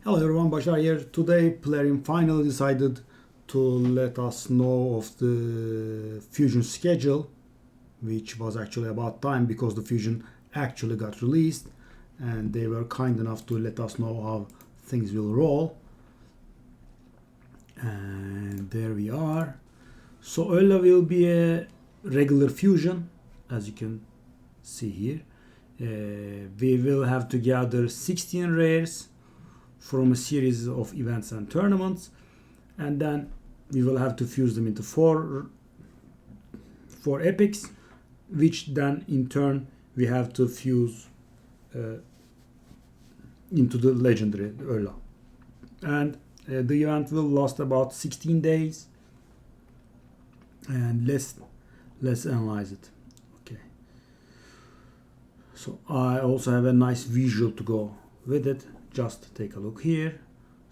Hello everyone, Bashar here. Today Plarium finally decided to let us know of the Fusion schedule, which was actually about time because the Fusion actually got released and they were kind enough to let us know how things will roll. And there we are. So Oella will be a regular Fusion, as you can see here. We will have to gather 16 rares from a series of events and tournaments, and then we will have to fuse them into four epics, which then in turn we have to fuse into the legendary Oella. And the event will last about 16 days, and let's analyze it. Okay, so I also have a nice visual to go with it. Just take a look here.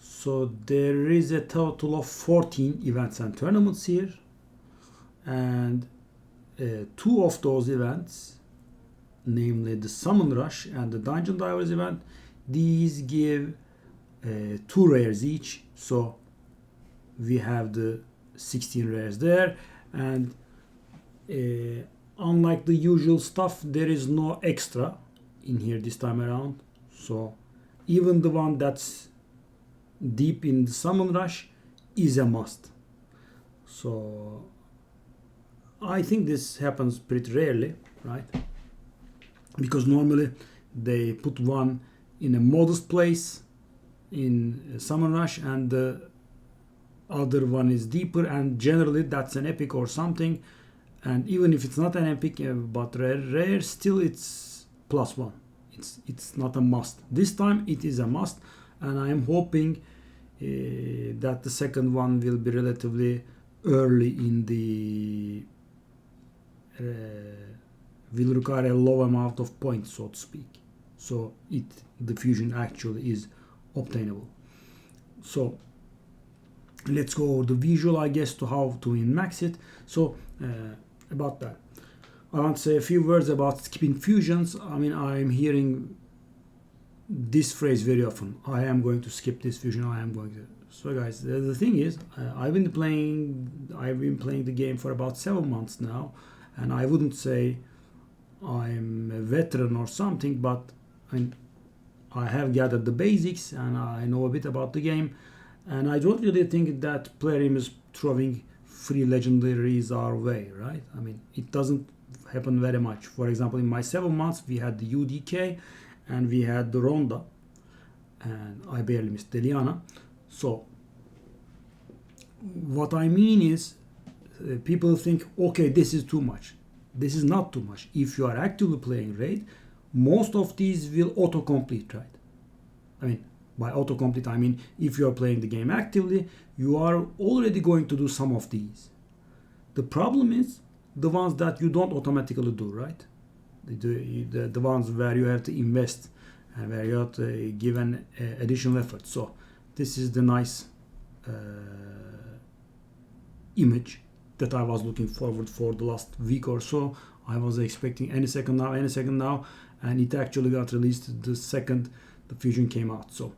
So there is a total of 14 events and tournaments here, and two of those events, namely the Summon Rush and the Dungeon Divers event, these give 2 rares each. So we have the 16 rares there, and unlike the usual stuff, there is no extra in here this time around. So even the one that's deep in the Summon Rush is a must. So I think this happens pretty rarely, right? Because normally they put one in a modest place in Summon Rush and the other one is deeper, and generally that's an epic or something. And even if it's not an epic but rare, still it's +1. It's not a must. This time it is a must, and I am hoping that the second one will be relatively early in the will require a low amount of points, so to speak, so the fusion actually is obtainable. So let's go over the visual, I guess, to how to min-max it. So about that, I want to say a few words about skipping fusions. I mean, I'm hearing this phrase very often. I am going to skip this fusion. I am going to. So guys, the thing is, I've been playing the game for about 7 months now, and I wouldn't say I'm a veteran or something, but I have gathered the basics and I know a bit about the game, and I don't really think that Plarium is throwing free legendaries our way, right? I mean, it doesn't happen very much. For example, in my 7 months we had the UDK and we had the Ronda, and I barely missed Deliana. So what I mean is, people think, okay, this is too much. This is not too much. If you are actively playing Raid, most of these will autocomplete, right? I mean, by autocomplete I mean if you are playing the game actively, you are already going to do some of these. The problem is the ones that you don't automatically do, right? The ones where you have to invest and where you have to give an additional effort. So this is the nice image that I was looking forward for the last week or so. I was expecting any second now, and it actually got released the second the fusion came out. So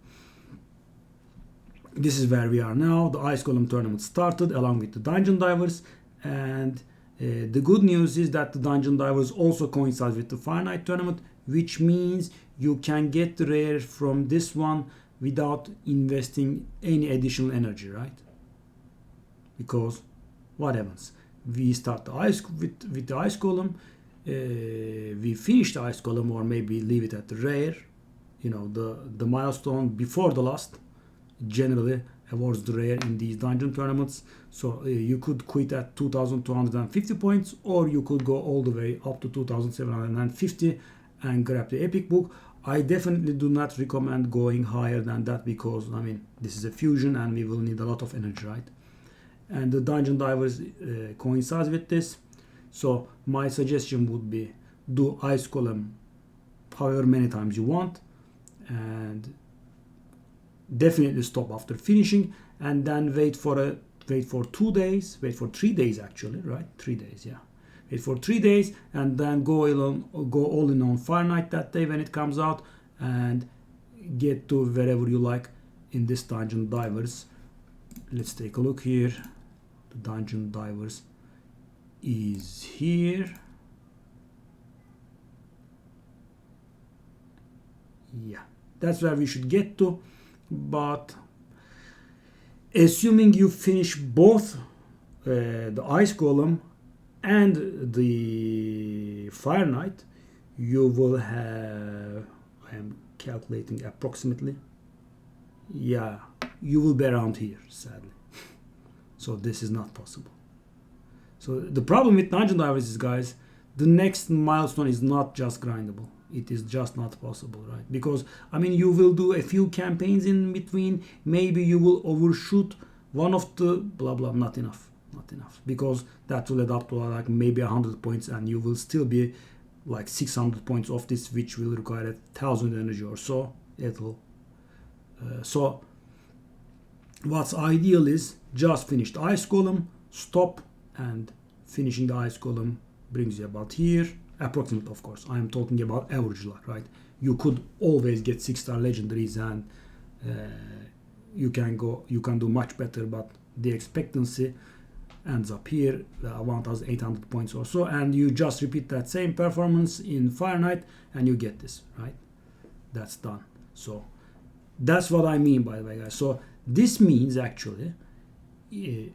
this is where we are now. The Ice Golem tournament started along with the Dungeon Divers, and the good news is that the Dungeon Divers also coincides with the Fire Knight tournament, which means you can get the rare from this one without investing any additional energy, right? Because what happens? We start the with the Ice Golem, we finish the Ice Golem, or maybe leave it at the rare. You know, the milestone before the last generally awards the rare in these dungeon tournaments. So you could quit at 2250 points, or you could go all the way up to 2750 and grab the epic book. I definitely do not recommend going higher than that, because I mean, this is a fusion and we will need a lot of energy, right? And the Dungeon Divers coincides with this. So my suggestion would be do Ice Golem however many times you want, and definitely stop after finishing, and then wait for 3 days actually, right? 3 days, yeah. Wait for 3 days and then go all in on Fire Knight that day when it comes out, and get to wherever you like in this dungeon divers, let's take a look here. The dungeon divers is here. Yeah, that's where we should get to. But assuming you finish both the ice golem and the fire knight, you will have, I am calculating approximately, yeah, you will be around here, sadly. So this is not possible. So the problem with dungeon divers is, guys, the next milestone is not just grindable. It is just not possible, right? Because, I mean, you will do a few campaigns in between. Maybe you will overshoot one of the blah blah. Not enough. Because that will add up to like maybe 100 points, and you will still be like 600 points of this, which will require 1,000 energy or so. So what's ideal is just finish the ice golem, stop, and finishing the ice golem brings you about here. Approximate, of course. I am talking about average luck, right? You could always get 6-star legendaries, and you can do much better, but the expectancy ends up here, 1,800 points or so, and you just repeat that same performance in Fire Knight and you get this, right? That's done. So that's what I mean, by the way, guys. So this means actually a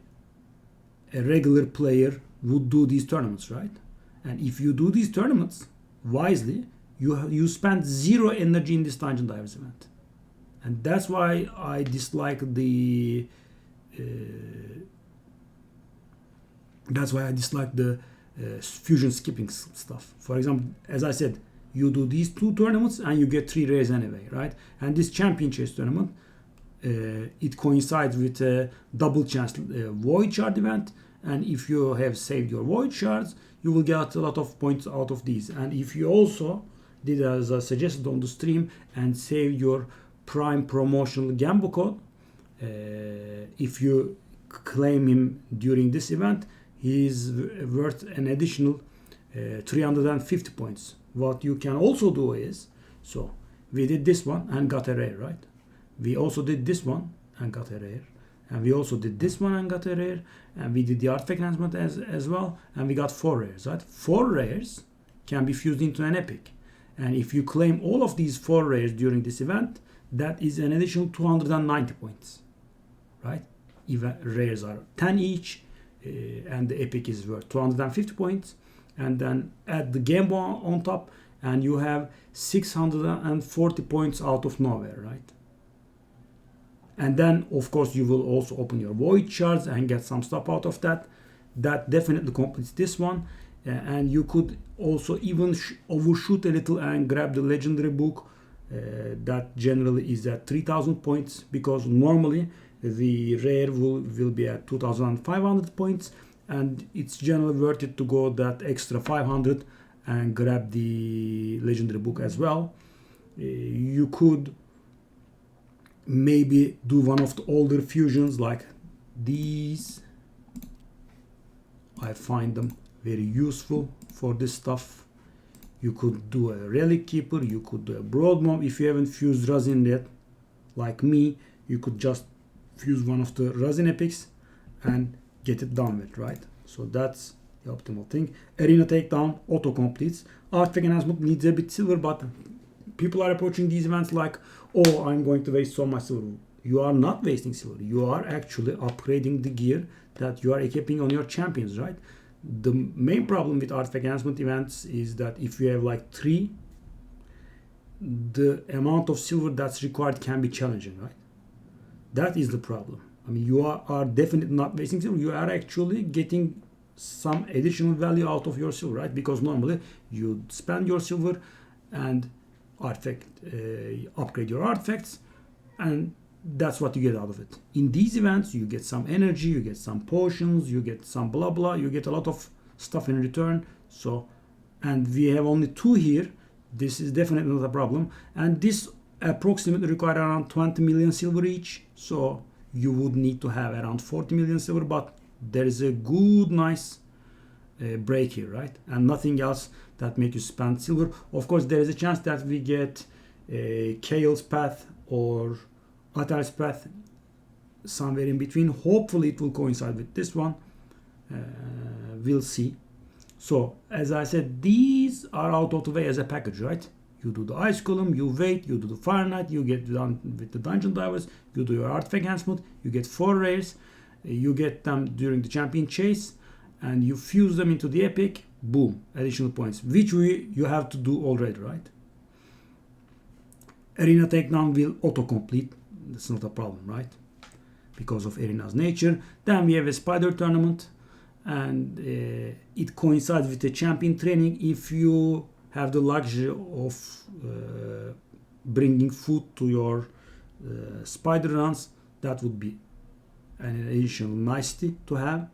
regular player would do these tournaments, right? And if you do these tournaments wisely, you spend 0 energy in this Dungeon Divers event. And that's why I dislike the fusion skipping stuff. For example, as I said, you do these 2 tournaments and you get 3 rares anyway, right? And this champion chase tournament, it coincides with a double chance void shard event, and if you have saved your void shards, you will get a lot of points out of these. And if you also did as I suggested on the stream and save your prime promotional Gambo code, if you claim him during this event, he is worth an additional 350 points. What you can also do is, so we did this one and got a rare, right? We also did this one and got a rare, and we also did this one and got a rare, and we did the artifact enhancement as well, and we got 4 rares, right? 4 rares can be fused into an epic, and if you claim all of these 4 rares during this event, that is an additional 290 points, right? Even rares are 10 each, and the epic is worth 250 points, and then add the game on top, and you have 640 points out of nowhere, right? And then, of course, you will also open your void shards and get some stuff out of that. That definitely completes this one. And you could also even overshoot a little and grab the legendary book. That generally is at 3,000 points, because normally the rare will be at 2,500 points. And it's generally worth it to go that extra 500 and grab the legendary book as well. You could maybe do one of the older fusions like these. I find them very useful for this stuff. You could do a relic keeper, you could do a broad mob. If you haven't fused Razin yet, like me, you could just fuse one of the Razin epics and get it done with, right? So that's the optimal thing. Arena takedown auto completes. Artifact enhancement needs a bit silver, but people are approaching these events like, oh, I'm going to waste so much silver. You are not wasting silver. You are actually upgrading the gear that you are equipping on your champions, right? The main problem with artifact enhancement events is that if you have like 3, the amount of silver that's required can be challenging, right? That is the problem. I mean, you are definitely not wasting silver. You are actually getting some additional value out of your silver, right? Because normally you spend your silver and upgrade your artifacts, and that's what you get out of it. In these events, you get some energy, you get some potions, you get some blah blah, you get a lot of stuff in return. So, and we have only 2 here. This is definitely not a problem, and this approximately require around 20 million silver each. So you would need to have around 40 million silver, but there is a good nice break here, right? And nothing else that make you spend silver. Of course, there is a chance that we get a Chaos Path or Atar's path somewhere in between. Hopefully it will coincide with this one. We'll see. So as I said, these are out of the way as a package, right? You do the ice column, you wait, you do the Fahrenheit, you get done with the dungeon divers, you do your artifact enhancement, you get 4 rares, you get them during the champion chase, and you fuse them into the epic. Boom, additional points, which you have to do already, right? Arena takedown will auto-complete. That's not a problem, right? Because of arena's nature. Then we have a spider tournament, and it coincides with the champion training. If you have the luxury of bringing food to your spider runs, that would be an additional nicety to have.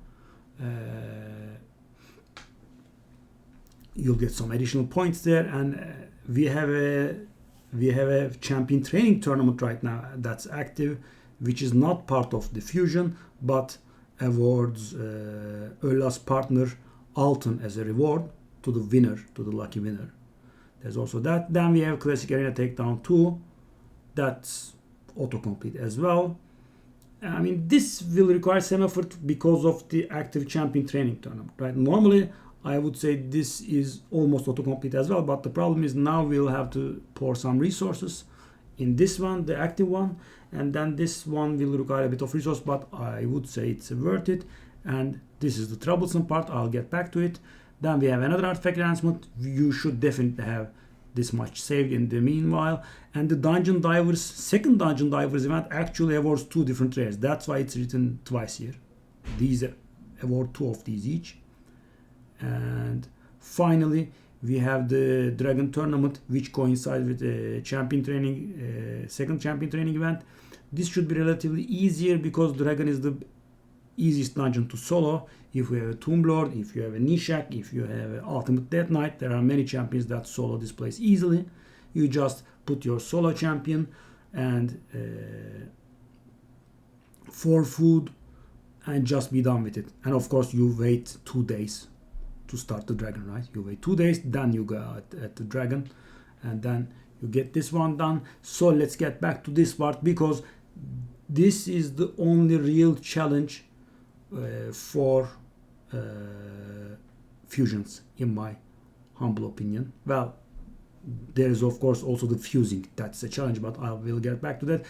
You'll get some additional points there, and we have a champion training tournament right now that's active, which is not part of the fusion, but awards Oella's partner Alton as a reward to the winner, to the lucky winner. There's also that. Then we have classic arena takedown 2. That's autocomplete as well. I mean, this will require some effort because of the active champion training tournament, right? Normally, I would say this is almost autocomplete as well, but the problem is now we'll have to pour some resources in this one, the active one, and then this one will require a bit of resource, but I would say it's worth it. And this is the troublesome part. I'll get back to it. Then we have another artifact enhancement. You should definitely have this much saved in the meanwhile. And the Dungeon Divers, second Dungeon Divers event actually awards 2 different rares. That's why it's written twice here. These award 2 of these each. And finally, we have the Dragon Tournament, which coincides with the champion training, second champion training event. This should be relatively easier because Dragon is the easiest dungeon to solo. If you have a Tomb Lord, if you have a Nishak, if you have an Ultimate Death Knight, there are many champions that solo this place easily. You just put your solo champion and 4 food and just be done with it. And of course, you wait 2 days to start the dragon, right? You wait 2 days, then you go at the dragon, and then you get this one done. So let's get back to this part, because this is the only real challenge for fusions, in my humble opinion. Well, there is of course also the fusing, that's a challenge, but I will get back to that.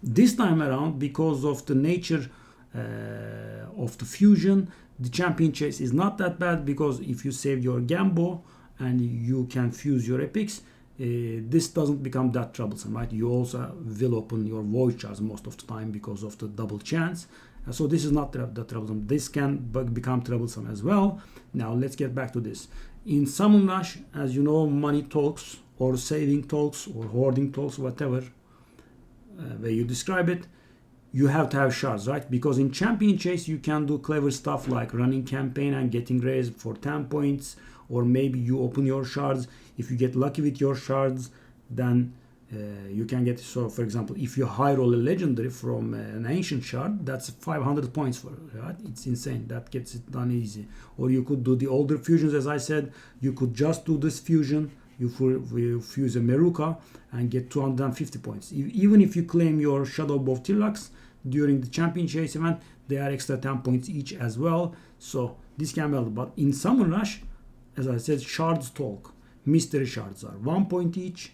This time around, because of the nature of the fusion, the champion chase is not that bad, because if you save your Gambo and you can fuse your epics, this doesn't become that troublesome, right? You also will open your void shards most of the time because of the double chance. So this is not that troublesome. This can become troublesome as well. Now let's get back to this. In Summon Rush, as you know, money talks, or saving talks, or hoarding talks, whatever way you describe it. You have to have shards, right? Because in champion chase you can do clever stuff like running campaign and getting raised for 10 points, or maybe you open your shards. If you get lucky with your shards, then you can get, so for example, if you high roll a legendary from an ancient shard, that's 500 points for it, right? It's insane. That gets it done easy. Or you could do the older fusions, as I said. You could just do this fusion. You fuse a Meruka and get 250 points. Even if you claim your Shadow Bow Tirlax during the champion chase event, they are extra 10 points each as well. So this can be helpful. But in Summon Rush, as I said, shards talk. Mystery shards are 1 point each.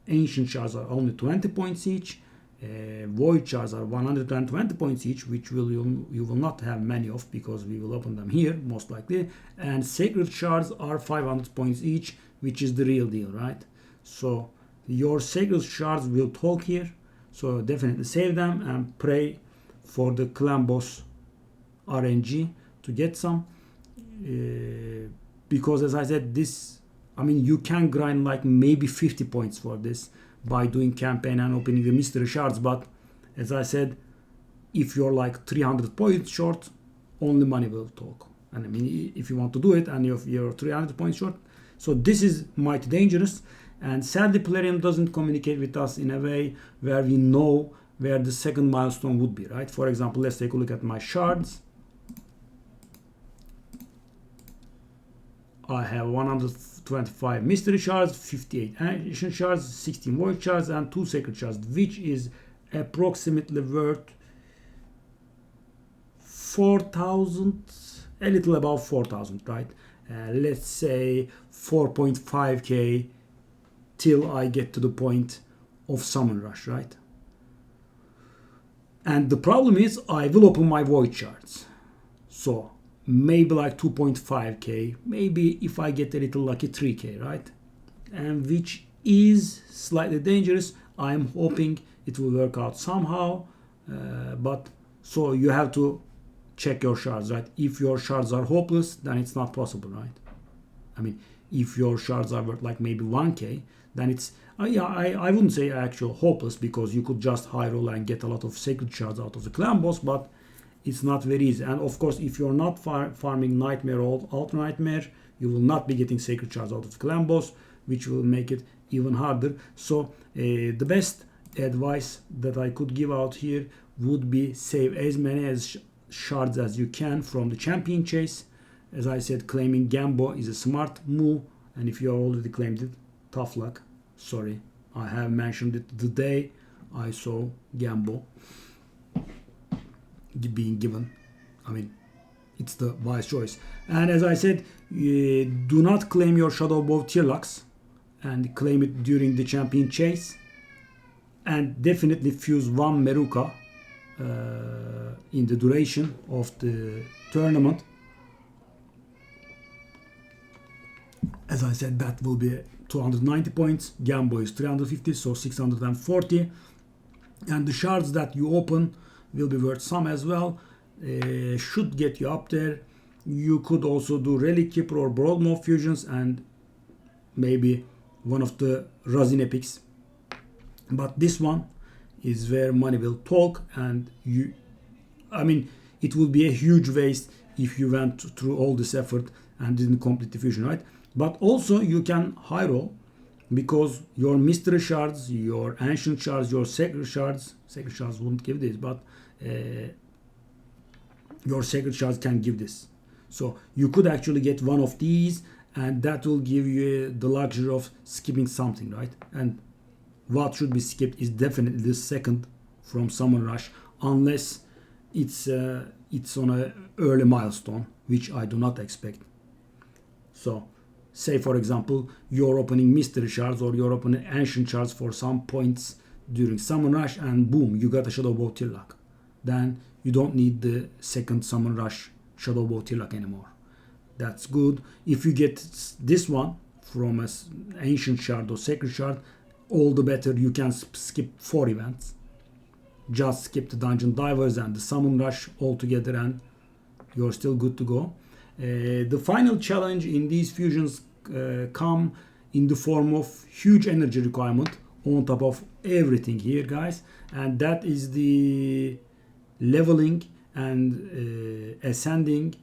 Ancient shards are only 20 points each. Void shards are 120 points each, which you will not have many of, because we will open them here most likely. And sacred shards are 500 points each, which is the real deal, right? So your sacred shards will talk here. So definitely save them and pray for the clan boss RNG to get some. Because as I said, this, I mean, you can grind like maybe 50 points for this by doing campaign and opening the mystery shards. But as I said, if you're like 300 points short, only money will talk. And I mean, if you want to do it and you're 300 points short, so this is mighty dangerous. And sadly, Plarium doesn't communicate with us in a way where we know where the second milestone would be, right? For example, let's take a look at my shards. I have 125 mystery shards, 58 ancient shards, 16 void shards, and 2 sacred shards, which is approximately worth 4,000, a little above 4,000, right? Let's say 4.5k till I get to the point of summon rush, right? And the problem is I will open my void shards. So maybe like 2.5k, maybe if I get a little lucky 3k, right? And which is slightly dangerous. I'm hoping it will work out somehow, but so you have to check your shards, right? If your shards are hopeless, then it's not possible, right? I mean, if your shards are worth like maybe 1k, then it's yeah, I wouldn't say actual hopeless, because you could just high roll and get a lot of sacred shards out of the clan boss, but it's not very easy. And of course, if you're not farming nightmare or ultra nightmare, you will not be getting sacred shards out of the clan boss, which will make it even harder. So the best advice that I could give out here would be save as many shards as you can from the champion chase. As I said, claiming Gambo is a smart move, and if you have already claimed it, tough luck. Sorry, I have mentioned it the day I saw Gambo being given. I mean, it's the wise choice. And as I said, do not claim your Shadow Bow Tirlux and claim it during the champion chase, and definitely fuse one Meruka in the duration of the tournament. As I said, that will be 290 points. Gambo is 350, so 640. And the shards that you open will be worth some as well. Should get you up there. You could also do Relic Keeper or Broadmoor fusions and maybe one of the Razin epics. But this one is where money will talk, and I mean, it would be a huge waste if you went through all this effort and didn't complete the fusion, right? But also you can high roll, because your mystery shards, your ancient shards, your sacred shards won't give this, but your sacred shards can give this. So you could actually get one of these, and that will give you the luxury of skipping something, right? And what should be skipped is definitely the second from Summon Rush, unless it's on a early milestone, which I do not expect. So say for example you're opening mystery shards or you're opening ancient shards for some points during Summon Rush, and boom, you got a Shadow Bow Tirlux. Then you don't need the second Summon Rush Shadow Bow Tirlux anymore. That's good. If you get this one from an ancient shard or sacred shard, all the better. You can skip 4 events. Just skip the Dungeon Divers and the Summon Rush altogether, and you're still good to go. The final challenge in these fusions come in the form of huge energy requirement on top of everything here, guys, and that is the leveling and ascending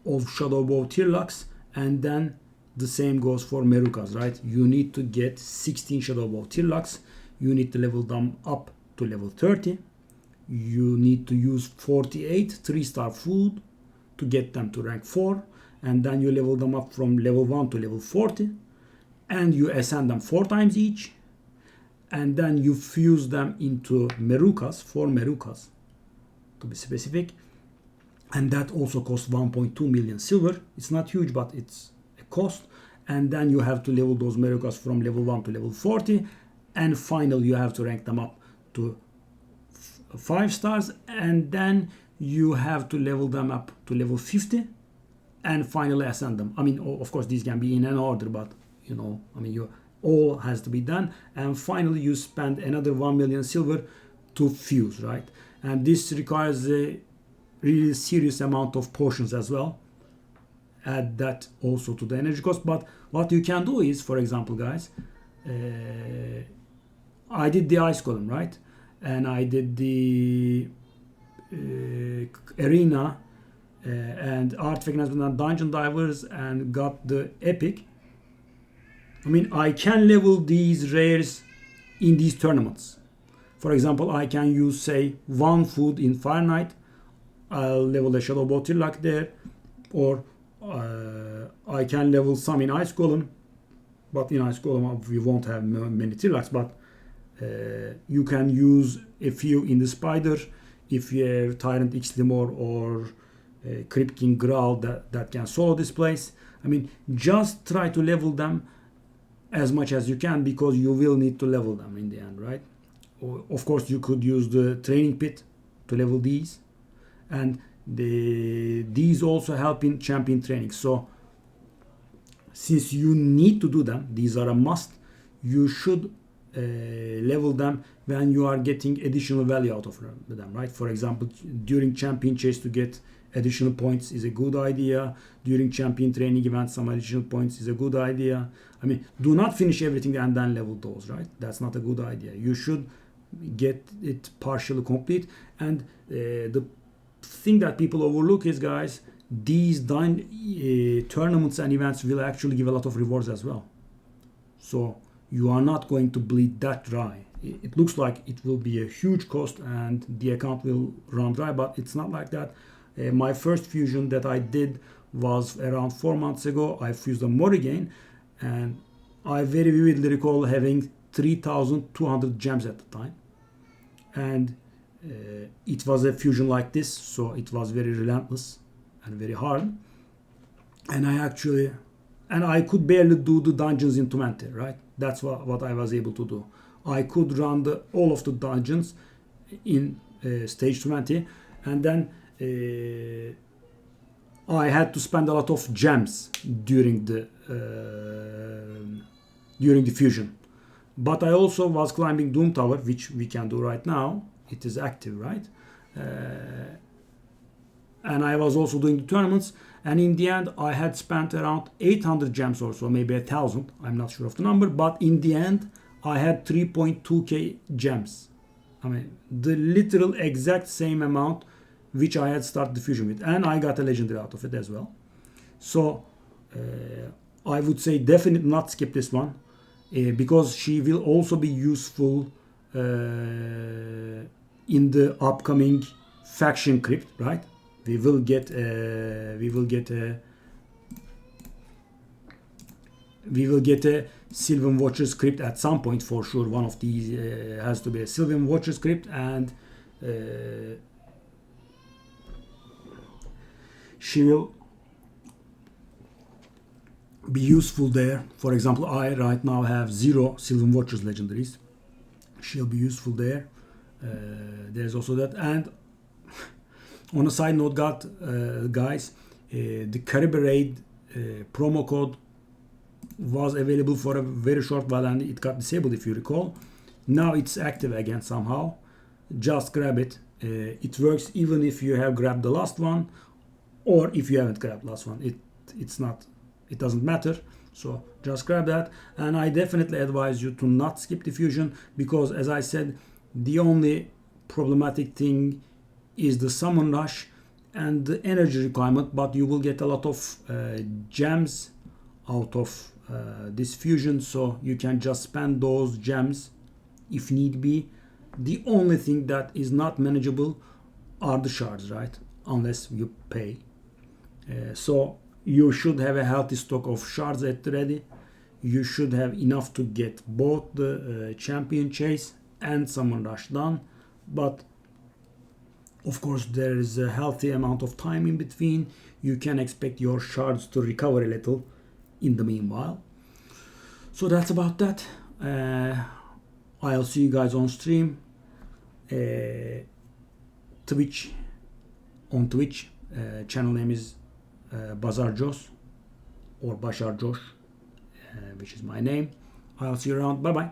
of Shadow Bow Tirlux, and then the same goes for Merukas, right? You need to get 16 Shadow Bow Tirlux. You need to level them up to level 30. You need to use 48 3-star food to get them to rank 4, and then you level them up from level 1 to level 40, and you ascend them 4 times each, and then you fuse them into Merukas, 4 Merukas to be specific, and that also costs 1.2 million silver. It's not huge, but it's a cost. And then you have to level those Merukas from level 1 to level 40, and finally you have to rank them up to 5 stars, and then you have to level them up to level 50 and finally ascend them. I mean, of course these can be in an order, but you know, I mean, you all has to be done, and finally you spend another 1 million silver to fuse, right? And this requires a really serious amount of potions as well. Add that also to the energy cost. But what you can do is, for example, guys, I did the ice golem, right? And I did the arena and artifact and dungeon divers and got the epic. I mean, I can level these rares in these tournaments. For example, I can use, say, 1 food in Fire Knight. I'll level the Shadow Bow Tirlux there, or I can level some in Ice Golem, but in Ice Golem we won't have many Tirlux, but You can use a few in the spider if you have Tyrant Xlimor or Crypt King Growl that can solo displace. I mean, just try to level them as much as you can, because you will need to level them in the end, right? Of course, you could use the training pit to level these, and these also help in champion training. So since you need to do them, these are a must, you should level them when you are getting additional value out of them, right? For example, during champion chase to get additional points is a good idea. During champion training events, some additional points is a good idea. I mean, do not finish everything and then level those, right? That's not a good idea. You should get it partially complete. And the thing that people overlook is, guys, these tournaments and events will actually give a lot of rewards as well. So you are not going to bleed that dry. It looks like it will be a huge cost and the account will run dry, but it's not like that. My first fusion that I did was around 4 months ago. I fused a Morrigan, and I very vividly recall having 3,200 gems at the time. And it was a fusion like this, so it was very relentless and very hard. And I could barely do the dungeons in 20, right? That's what I was able to do. I could run all of the dungeons in stage 20, and then I had to spend a lot of gems during the fusion. But I also was climbing Doom Tower, which we can do right now. It is active, right? And I was also doing the tournaments. And in the end, I had spent around 800 gems or so, maybe 1,000. I'm not sure of the number. But in the end, I had 3.2k gems. I mean, the literal exact same amount which I had started the fusion with. And I got a legendary out of it as well. So I would say definitely not skip this one. Because she will also be useful in the upcoming faction crypt, right? We will get a Sylvan Watcher's crypt at some point for sure. One of these has to be a Sylvan Watcher's crypt, and she will be useful there. For example, I right now have 0 Sylvan Watchers legendaries. She'll be useful there. There's also that. And on a side note, guys, the Caribberaid promo code was available for a very short while and it got disabled, if you recall. Now it's active again somehow. Just grab it. It works even if you have grabbed the last one or if you haven't grabbed the last one. It doesn't matter. So just grab that. And I definitely advise you to not skip the fusion, because as I said, the only problematic thing is the summon rush and the energy requirement, but you will get a lot of gems out of this fusion, so you can just spend those gems if need be. The only thing that is not manageable are the shards, right? Unless you pay. So you should have a healthy stock of shards at the ready. You should have enough to get both the champion chase and summon rush done, but of course there is a healthy amount of time in between. You can expect your shards to recover a little in the meanwhile. So that's about that. I'll see you guys on stream. Twitch, channel name is Bazar Jos or Bashar Josh, which is my name. I'll see you around. Bye bye.